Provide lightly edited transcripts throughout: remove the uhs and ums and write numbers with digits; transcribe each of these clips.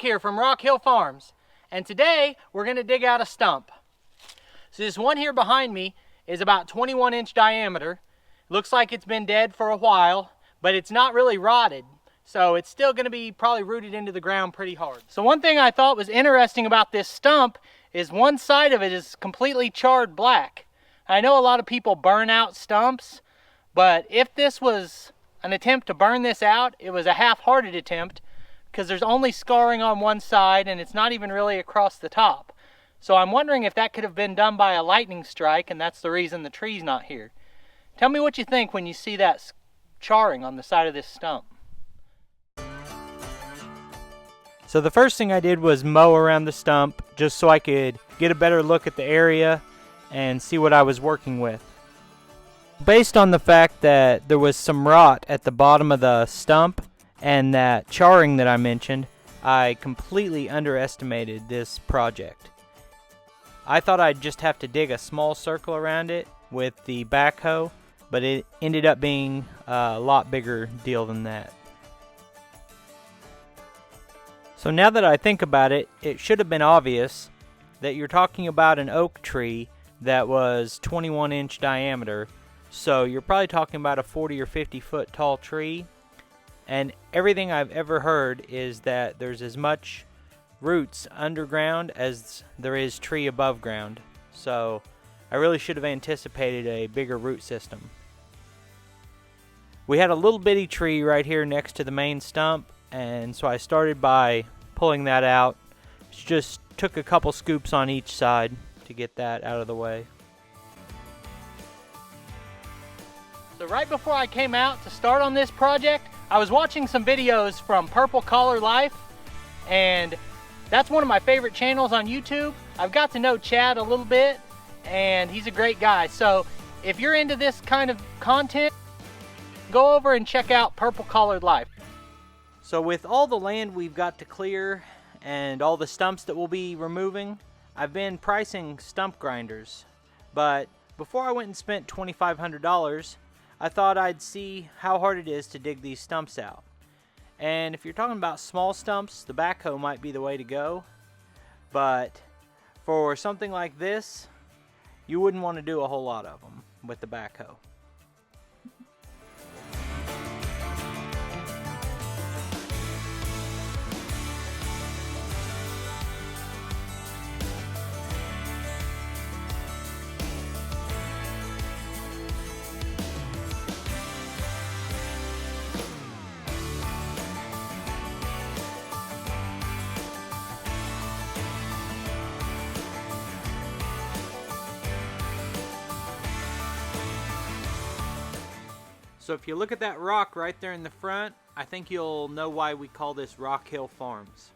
here from Rock Hill Farms, and today we're going to dig out a stump. So this one here behind me is about 21-inch diameter. Looks like it's been dead for a while, but it's not really rotted, so it's still going to be probably rooted into the ground pretty hard. So one thing I thought was interesting about this stump is one side of it is completely charred black. I know a lot of people burn out stumps, but if this was an attempt to burn this out, it was a half-hearted attempt, because there's only scarring on one side and it's not even really across the top. So I'm wondering if that could have been done by a lightning strike, and that's the reason the tree's not here. Tell me what you think when you see that charring on the side of this stump. So the first thing I did was mow around the stump just so I could get a better look at the area and see what I was working with. Based on the fact that there was some rot at the bottom of the stump and that charring that I mentioned, I completely underestimated this project. I thought I'd just have to dig a small circle around it with the backhoe, but it ended up being a lot bigger deal than that. So now that I think about it, it should have been obvious that you're talking about an oak tree that was 21-inch diameter. So you're probably talking about a 40 or 50 foot tall tree, and everything I've ever heard is that there's as much roots underground as there is tree above ground. So I really should have anticipated a bigger root system. We had a little bitty tree right here next to the main stump, and so I started by pulling that out. Just took a couple scoops on each side to get that out of the way. So right before I came out to start on this project, I was watching some videos from Purple Collar Life, and that's one of my favorite channels on YouTube. I've got to know Chad a little bit, and he's a great guy. So if you're into this kind of content, go over and check out Purple Collar Life. So with all the land we've got to clear and all the stumps that we'll be removing, I've been pricing stump grinders. But before I went and spent $2,500, I thought I'd see how hard it is to dig these stumps out. And if you're talking about small stumps, the backhoe might be the way to go. But for something like this, you wouldn't want to do a whole lot of them with the backhoe. So if you look at that rock right there in the front, I think you'll know why we call this Rock Hill Farms.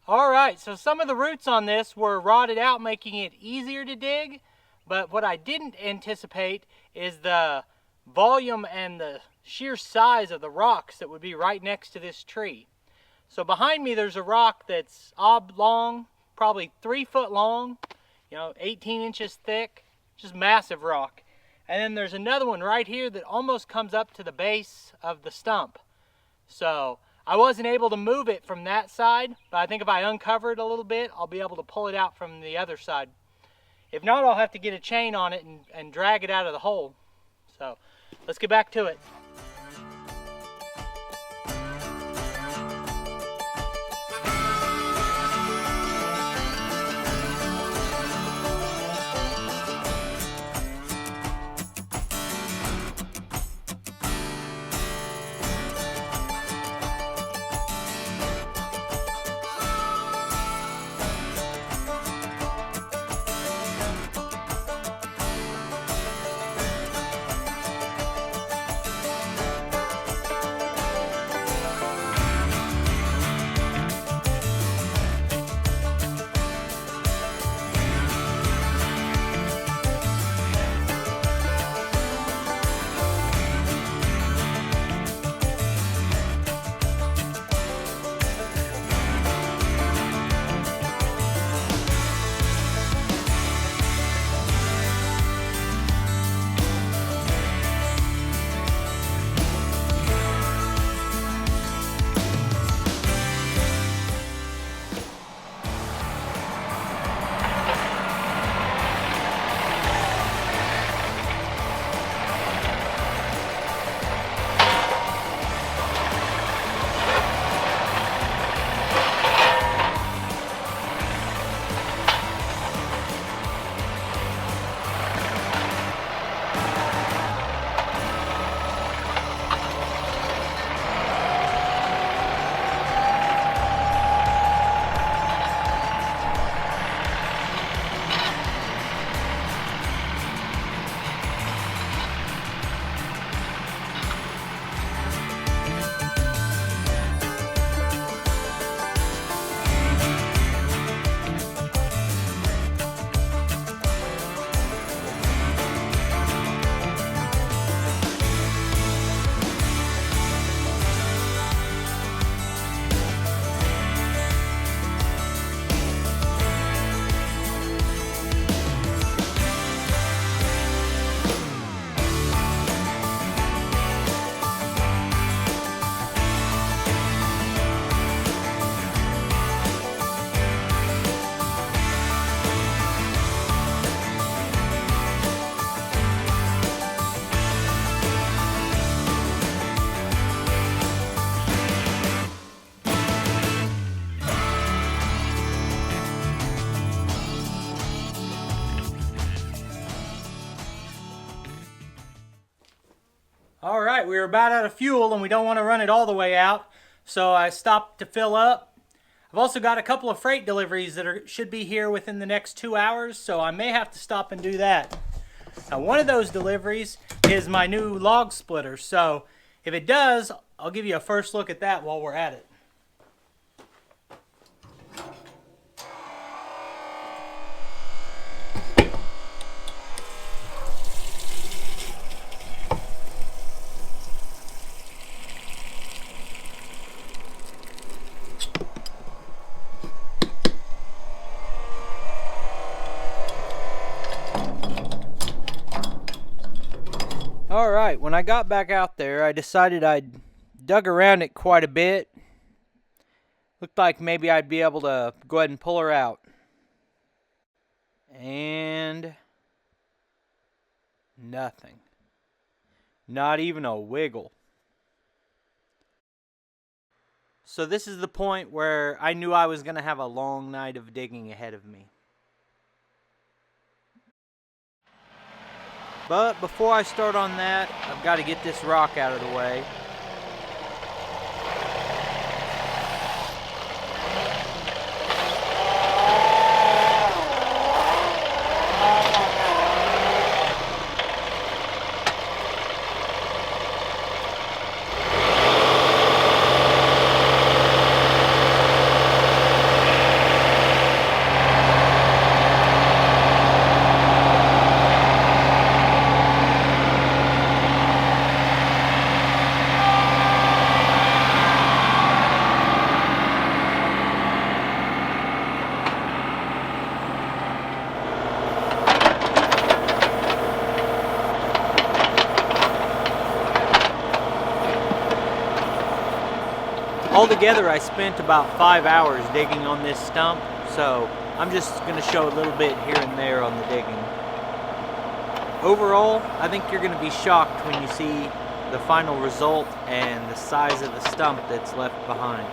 Alright, so some of the roots on this were rotted out, making it easier to dig, but what I didn't anticipate is the volume and the sheer size of the rocks that would be right next to this tree. So behind me there's a rock that's oblong, probably 3 foot long, 18 inches thick, just massive rock. And then there's another one right here that almost comes up to the base of the stump. So I wasn't able to move it from that side, but I think if I uncover it a little bit, I'll be able to pull it out from the other side. If not, I'll have to get a chain on it and drag it out of the hole. So let's get back to it. All right, we were about out of fuel and we don't want to run it all the way out, so I stopped to fill up. I've also got a couple of freight deliveries that should be here within the next 2 hours, so I may have to stop and do that. Now, one of those deliveries is my new log splitter, so if it does, I'll give you a first look at that while we're at it. Alright, when I got back out there, I decided I'd dug around it quite a bit. Looked like maybe I'd be able to go ahead and pull her out. And nothing. Not even a wiggle. So this is the point where I knew I was going to have a long night of digging ahead of me. But before I start on that, I've got to get this rock out of the way. Altogether, I spent about 5 hours digging on this stump, so I'm just going to show a little bit here and there on the digging. Overall, I think you're going to be shocked when you see the final result and the size of the stump that's left behind.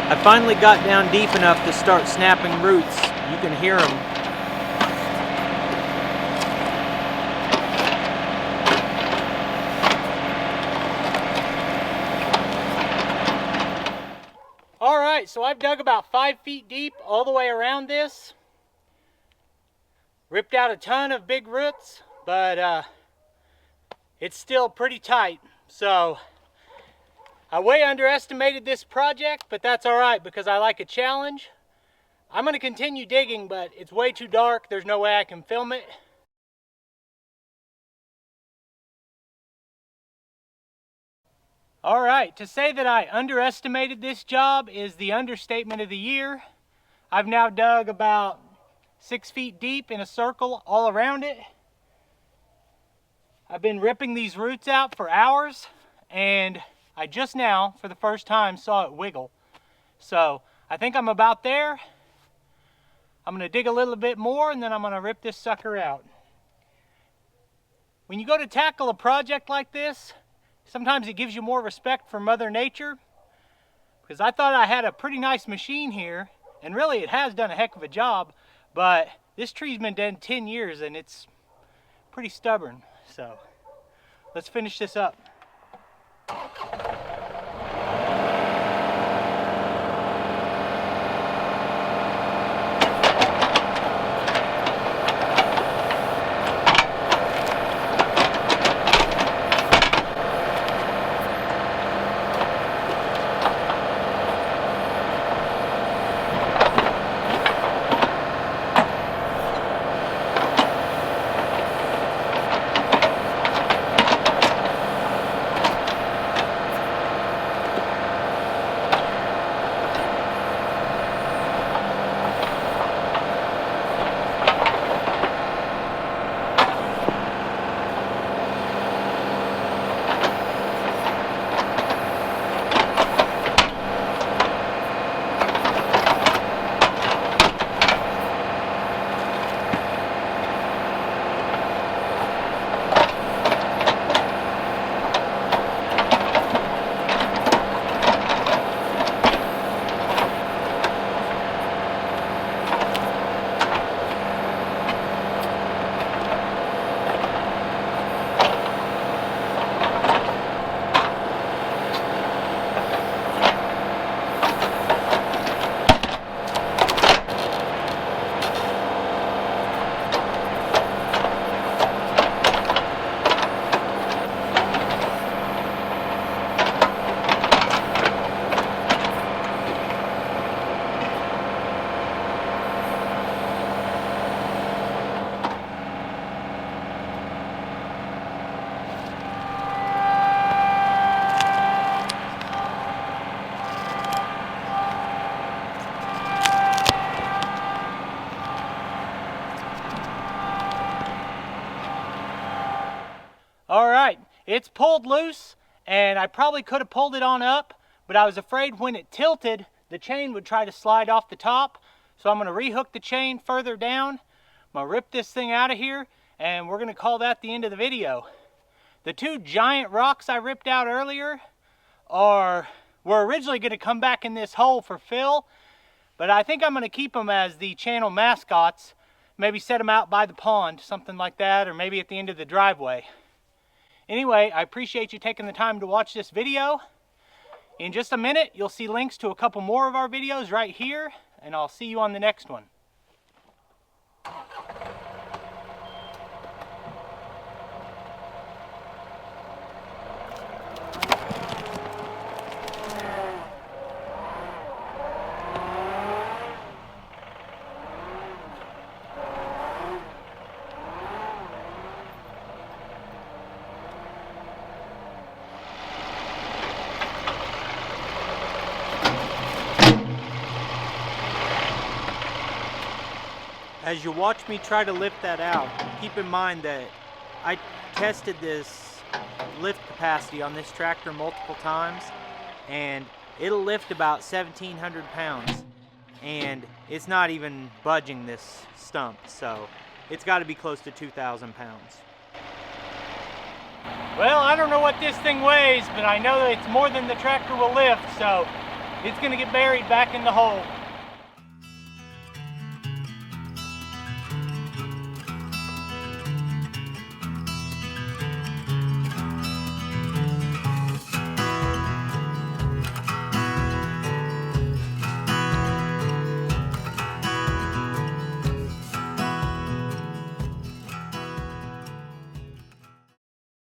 I finally got down deep enough to start snapping roots. You can hear them. Alright, so I've dug about 5 feet deep all the way around this. Ripped out a ton of big roots, but it's still pretty tight. So I way underestimated this project, but that's alright because I like a challenge. I'm going to continue digging, but it's way too dark. There's no way I can film it. Alright, to say that I underestimated this job is the understatement of the year. I've now dug about 6 feet deep in a circle all around it. I've been ripping these roots out for hours, and I just now, for the first time, saw it wiggle. So I think I'm about there. I'm going to dig a little bit more and then I'm going to rip this sucker out. When you go to tackle a project like this, sometimes it gives you more respect for Mother Nature, because I thought I had a pretty nice machine here, and really it has done a heck of a job, but this tree's been dead 10 years and it's pretty stubborn. So let's finish this up. All right, it's pulled loose, and I probably could have pulled it on up, but I was afraid when it tilted, the chain would try to slide off the top. So I'm gonna rehook the chain further down. I'm gonna rip this thing out of here, and we're gonna call that the end of the video. The two giant rocks I ripped out earlier were originally gonna come back in this hole for fill, but I think I'm gonna keep them as the channel mascots. Maybe set them out by the pond, something like that, or maybe at the end of the driveway. Anyway, I appreciate you taking the time to watch this video. In just a minute, you'll see links to a couple more of our videos right here, and I'll see you on the next one. As you watch me try to lift that out, keep in mind that I tested this lift capacity on this tractor multiple times, and it'll lift about 1,700 pounds, and it's not even budging this stump, so it's got to be close to 2,000 pounds. Well, I don't know what this thing weighs, but I know that it's more than the tractor will lift, so it's going to get buried back in the hole.